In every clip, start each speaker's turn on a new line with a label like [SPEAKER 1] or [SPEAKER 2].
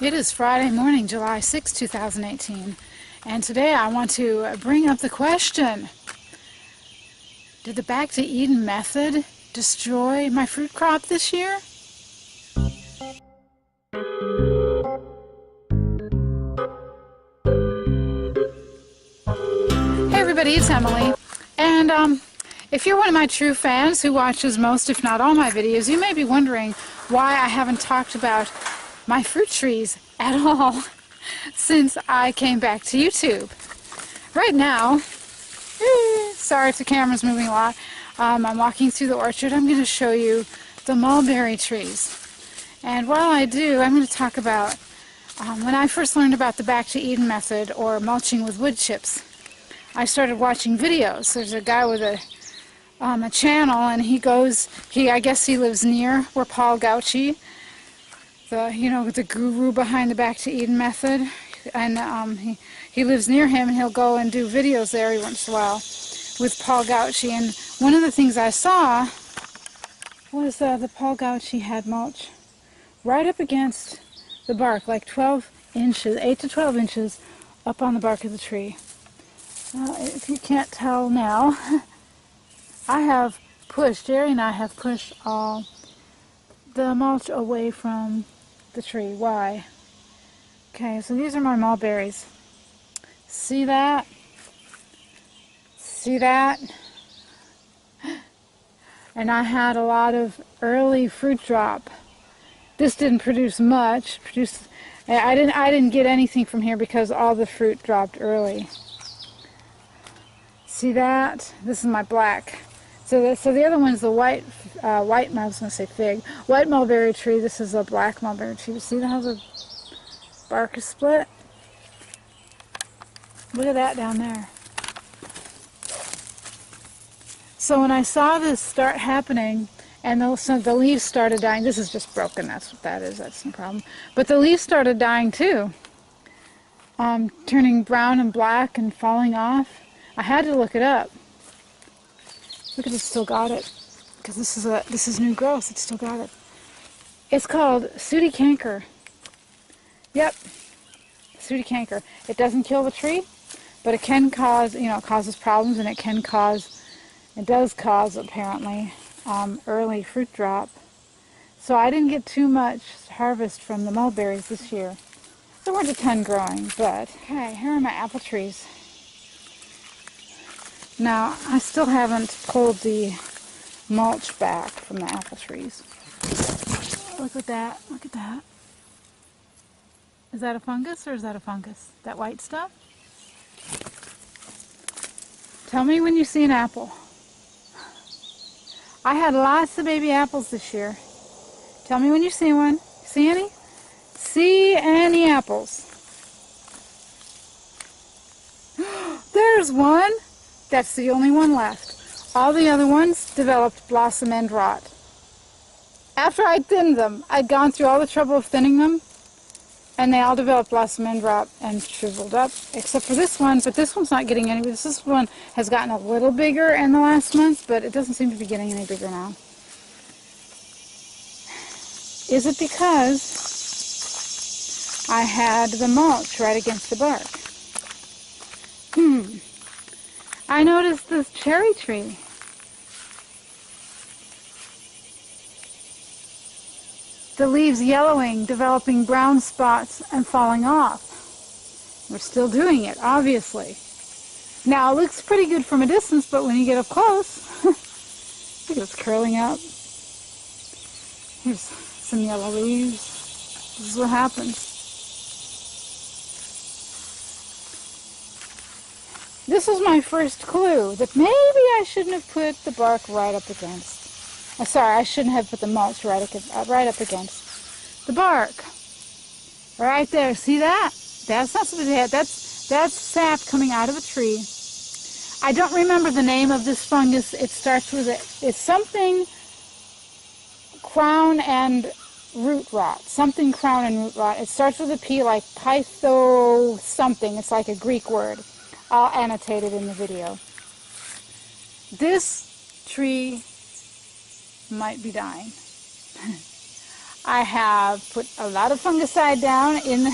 [SPEAKER 1] It is Friday morning, July 6, 2018, and today I want to bring up the question, did the Back to Eden method destroy my fruit crop this year? Hey everybody, it's Emily, and if you're one of my true fans who watches most, if not all, my videos, you may be wondering why I haven't talked about my fruit trees at all since I came back to YouTube. Right now, sorry if the camera's moving a lot, I'm walking through the orchard. I'm going to show you the mulberry trees. And while I do, I'm going to talk about when I first learned about the Back to Eden method, or mulching with wood chips. I started watching videos. There's a guy with a channel, and I guess he lives near where Paul Gauci, the guru behind the Back to Eden method, and he lives near him, and he'll go and do videos there every once in a while with Paul Gauci. And one of the things I saw was the Paul Gauci had mulch right up against the bark, like 12 inches, 8 to 12 inches up on the bark of the tree. If you can't tell now, Jerry and I have pushed all the mulch away from the tree. Why? Okay, so these are my mulberries. See that? See that? And I had a lot of early fruit drop. This didn't produce much. I didn't get anything from here because all the fruit dropped early. See that? This is my black. So the other one's the white. I was going to say fig. White mulberry tree. This is a black mulberry tree. You see how the bark is split? Look at that down there. So when I saw this start happening, and the leaves started dying. This is just broken. That's what that is. That's no problem. But the leaves started dying too, turning brown and black and falling off. I had to look it up. Look at it, still got it. Because this is new growth. It's still got it. It's called sooty canker. Yep, sooty canker. It doesn't kill the tree, but it can cause, it causes problems, and it does cause apparently early fruit drop. So I didn't get too much harvest from the mulberries this year. There weren't a ton growing, but okay, here are my apple trees. Now, I still haven't pulled the mulch back from the apple trees. Look at that. Look at that. Is that a fungus, or is that a fungus? That white stuff? Tell me when you see an apple. I had lots of baby apples this year. Tell me when you see one. See any? See any apples? There's one. That's the only one left. All the other ones developed blossom end rot. After I thinned them, I'd gone through all the trouble of thinning them, and they all developed blossom end rot and shriveled up, except for this one. But this one's not getting any. This one has gotten a little bigger in the last month, but it doesn't seem to be getting any bigger now. Is it because I had the mulch right against the bark? I noticed this cherry tree. The leaves yellowing, developing brown spots, and falling off. We're still doing it, obviously. Now, it looks pretty good from a distance, but when you get up close, look at it's curling up. Here's some yellow leaves. This is what happens. This was my first clue that maybe I shouldn't have put the bark right up against. I shouldn't have put the mulch right up against the bark. Right there. See that? That's not supposed to be. That's sap coming out of a tree. I don't remember the name of this fungus. It starts with it's something crown and root rot. Something crown and root rot. It starts with a P, like pytho something. It's like a Greek word. I'll annotate it in the video. This tree might be dying. I have put a lot of fungicide down in,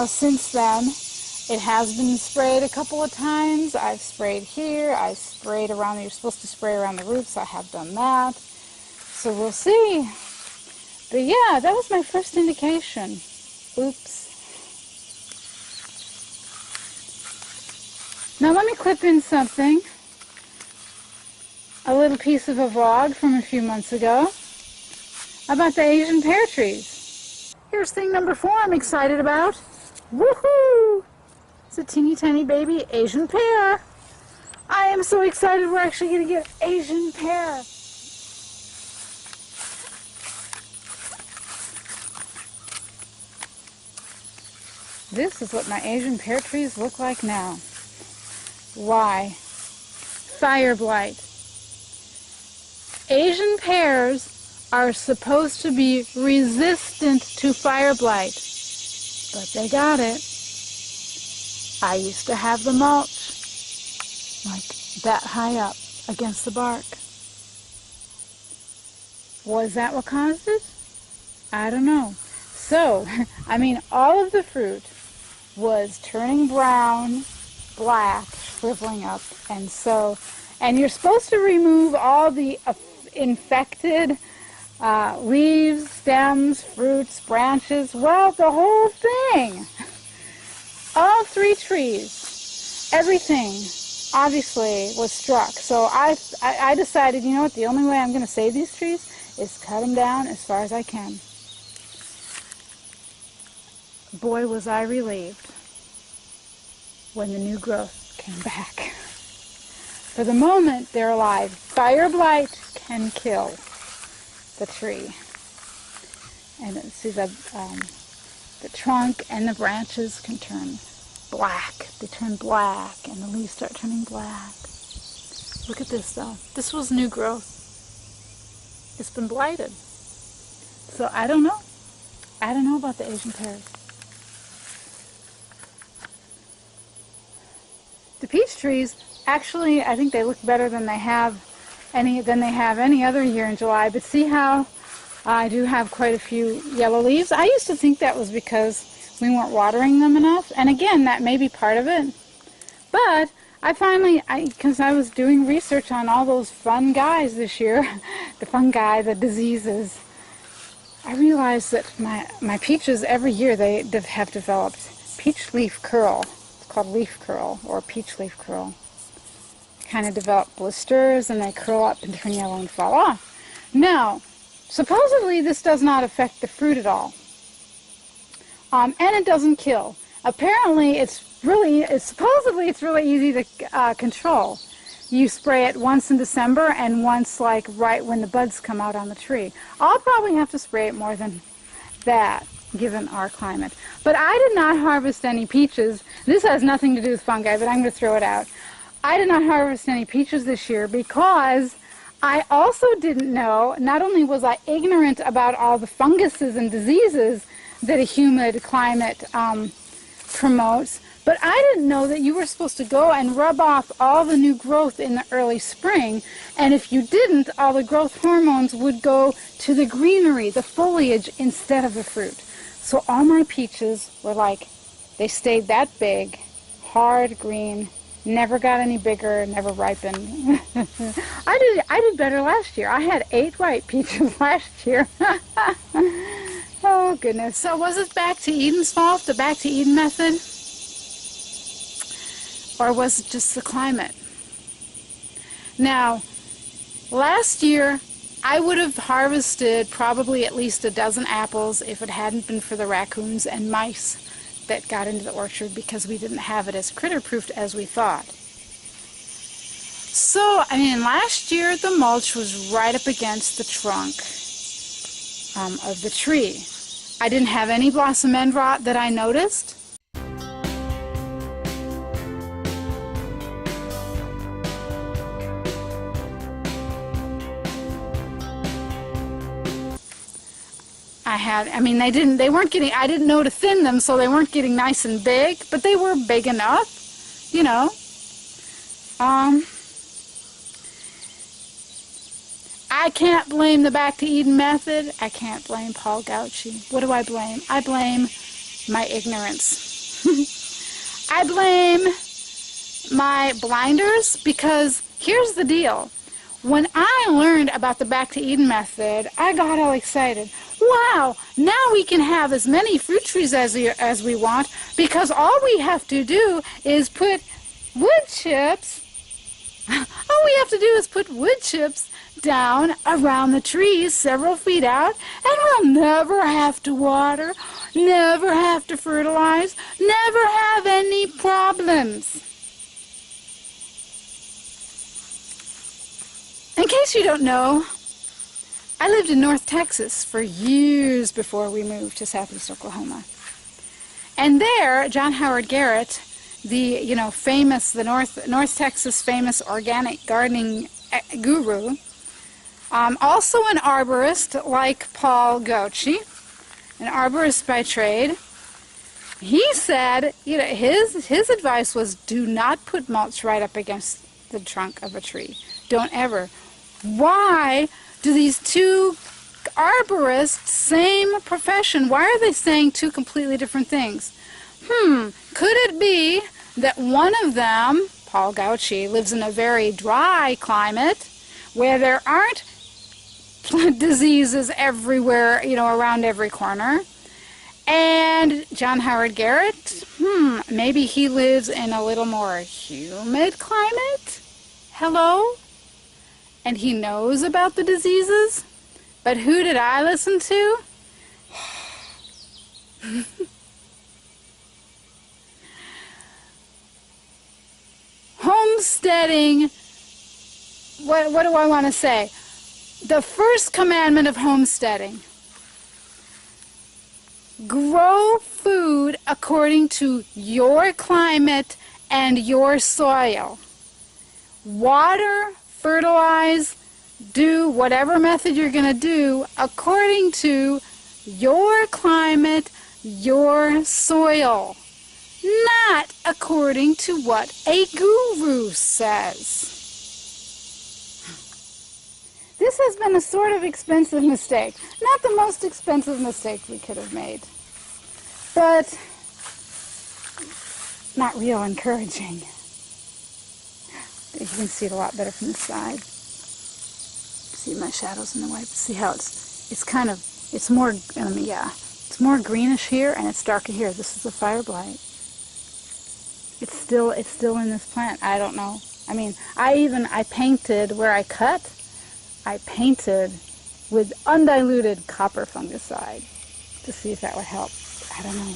[SPEAKER 1] since then. It has been sprayed a couple of times. I've sprayed here. I sprayed around. You're supposed to spray around the roots. I have done that. So we'll see. But yeah, that was my first indication. Oops. Now let me clip in something. A little piece of a vlog from a few months ago about the Asian pear trees. Here's thing number 4 I'm excited about. Woohoo! It's a teeny tiny baby Asian pear. I am so excited we're actually going to get Asian pear. This is what my Asian pear trees look like now. Why? Fire blight. Asian pears are supposed to be resistant to fire blight, but they got it. I used to have the mulch like that high up against the bark. Was that what caused it? I don't know. So, all of the fruit was turning brown, black, shriveling up, and you're supposed to remove all the infected leaves, stems, fruits, branches, well, the whole thing. All 3 trees, everything, obviously, was struck. So I decided, you know what, the only way I'm going to save these trees is cut them down as far as I can. Boy, was I relieved when the new growth came back. For the moment, they're alive. Fire blight can kill the tree. And see, the trunk and the branches can turn black. They turn black, and the leaves start turning black. Look at this, though. This was new growth. It's been blighted. So I don't know. I don't know about the Asian pears. The peach trees, actually, I think they look better than they have any other year in July. But see how I do have quite a few yellow leaves? I used to think that was because we weren't watering them enough. And again, that may be part of it. But I finally, because I was doing research on all those fun guys this year, the fungi, the diseases, I realized that my peaches every year, they have developed peach leaf curl. Called leaf curl or peach leaf curl. Kind of develop blisters and they curl up and turn yellow and fall off. Now, supposedly this does not affect the fruit at all, and it doesn't kill. Apparently, supposedly it's really easy to control. You spray it once in December and once like right when the buds come out on the tree. I'll probably have to spray it more than that, given our climate. But I did not harvest any peaches. This has nothing to do with fungi, but I'm going to throw it out. I did not harvest any peaches this year because I also didn't know, not only was I ignorant about all the funguses and diseases that a humid climate promotes, but I didn't know that you were supposed to go and rub off all the new growth in the early spring, and if you didn't, all the growth hormones would go to the greenery, the foliage, instead of the fruit. So all my peaches were like, they stayed that big, hard green, never got any bigger, never ripened. I did better last year. I had 8 ripe peaches last year. Oh goodness. So was it back to Eden's fault, the back to Eden method? Or was it just the climate? Now, last year I would have harvested probably at least a dozen apples if it hadn't been for the raccoons and mice that got into the orchard because we didn't have it as critter-proofed as we thought. So, last year the mulch was right up against the trunk of the tree. I didn't have any blossom end rot that I noticed. I didn't know to thin them, so they weren't getting nice and big, but they were big enough, you know. I can't blame the Back to Eden method. I can't blame Paul Gauci. What do I blame? I blame my ignorance. I blame my blinders, because here's the deal. When I learned about the Back to Eden method, I got all excited. Wow, now we can have as many fruit trees as we want, because all we have to do is put wood chips. All we have to do is put wood chips down around the trees several feet out, and we'll never have to water, never have to fertilize, never have any problems. In case you don't know, I lived in North Texas for years before we moved to Southeast Oklahoma. And there, John Howard Garrett, the North Texas famous organic gardening guru, also an arborist like Paul Gauci, an arborist by trade. He said, his advice was, do not put mulch right up against the trunk of a tree. Don't ever. Why do these two arborists, same profession, why are they saying two completely different things? Could it be that one of them, Paul Gauci, lives in a very dry climate where there aren't diseases everywhere, around every corner? And John Howard Garrett, maybe he lives in a little more humid climate? Hello? And he knows about the diseases? But who did I listen to? Homesteading, what do I want to say? The first commandment of homesteading: grow food according to your climate and your soil. Water, fertilize, do whatever method you're going to do according to your climate, your soil, not according to what a guru says. This has been a sort of expensive mistake. Not the most expensive mistake we could have made, but not real encouraging. You can see it a lot better from the side. See my shadows in the white. See how it's more, it's more greenish here and it's darker here. This is the fire blight. It's still in this plant. I don't know. I mean, I painted where I cut. I painted with undiluted copper fungicide to see if that would help. I don't know.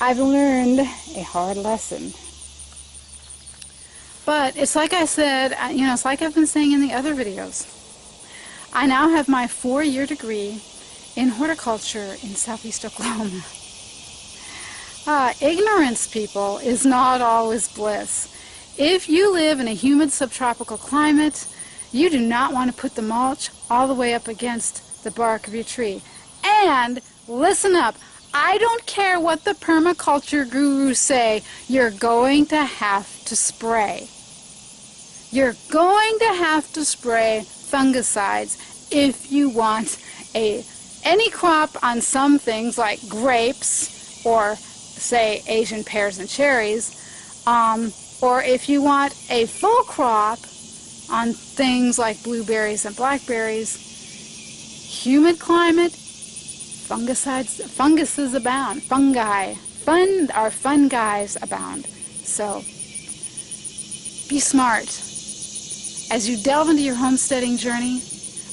[SPEAKER 1] I've learned a hard lesson. But it's like I said, it's like I've been saying in the other videos. I now have my 4-year degree in horticulture in Southeast Oklahoma. Ignorance, people, is not always bliss. If you live in a humid subtropical climate, you do not want to put the mulch all the way up against the bark of your tree. And listen up, I don't care what the permaculture gurus say, you're going to have to spray. You're going to have to spray fungicides if you want any crop on some things like grapes or, say, Asian pears and cherries, or if you want a full crop on things like blueberries and blackberries. Humid climate, funguses abound. Fun guys abound. So be smart as you delve into your homesteading journey,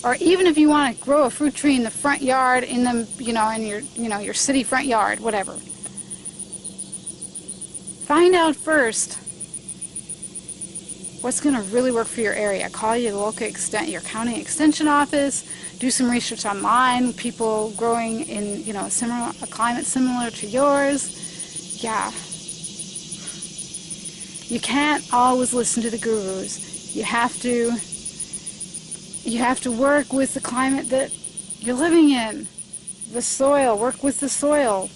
[SPEAKER 1] or even if you want to grow a fruit tree in the front yard, in your city front yard, whatever. Find out first what's going to really work for your area. Call your your county extension office. Do some research online. People growing in a climate similar to yours. Yeah. You can't always listen to the gurus. You have to work with the climate that you're living in. The soil. Work with the soil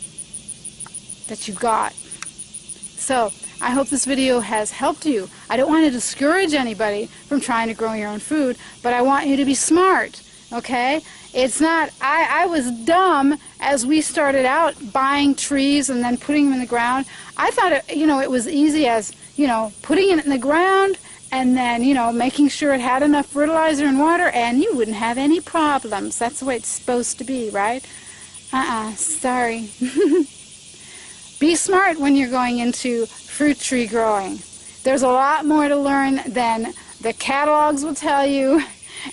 [SPEAKER 1] that you've got. So I hope this video has helped you. I don't want to discourage anybody from trying to grow your own food, but I want you to be smart, okay? It's not, I was dumb as we started out buying trees and then putting them in the ground. I thought, it was easy as, putting it in the ground and then, making sure it had enough fertilizer and water, and you wouldn't have any problems. That's the way it's supposed to be, right? Sorry. Be smart when you're going into fruit tree growing. There's a lot more to learn than the catalogs will tell you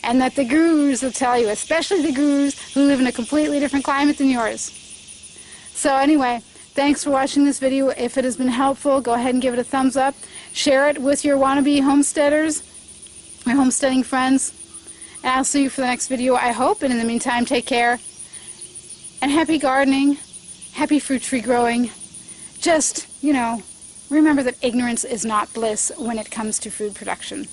[SPEAKER 1] and that the gurus will tell you, especially the gurus who live in a completely different climate than yours. So anyway, thanks for watching this video. If it has been helpful, go ahead and give it a thumbs up. Share it with your wannabe homesteaders, your homesteading friends. And I'll see you for the next video, I hope. And in the meantime, take care. And happy gardening. Happy fruit tree growing. Just, remember that ignorance is not bliss when it comes to food production.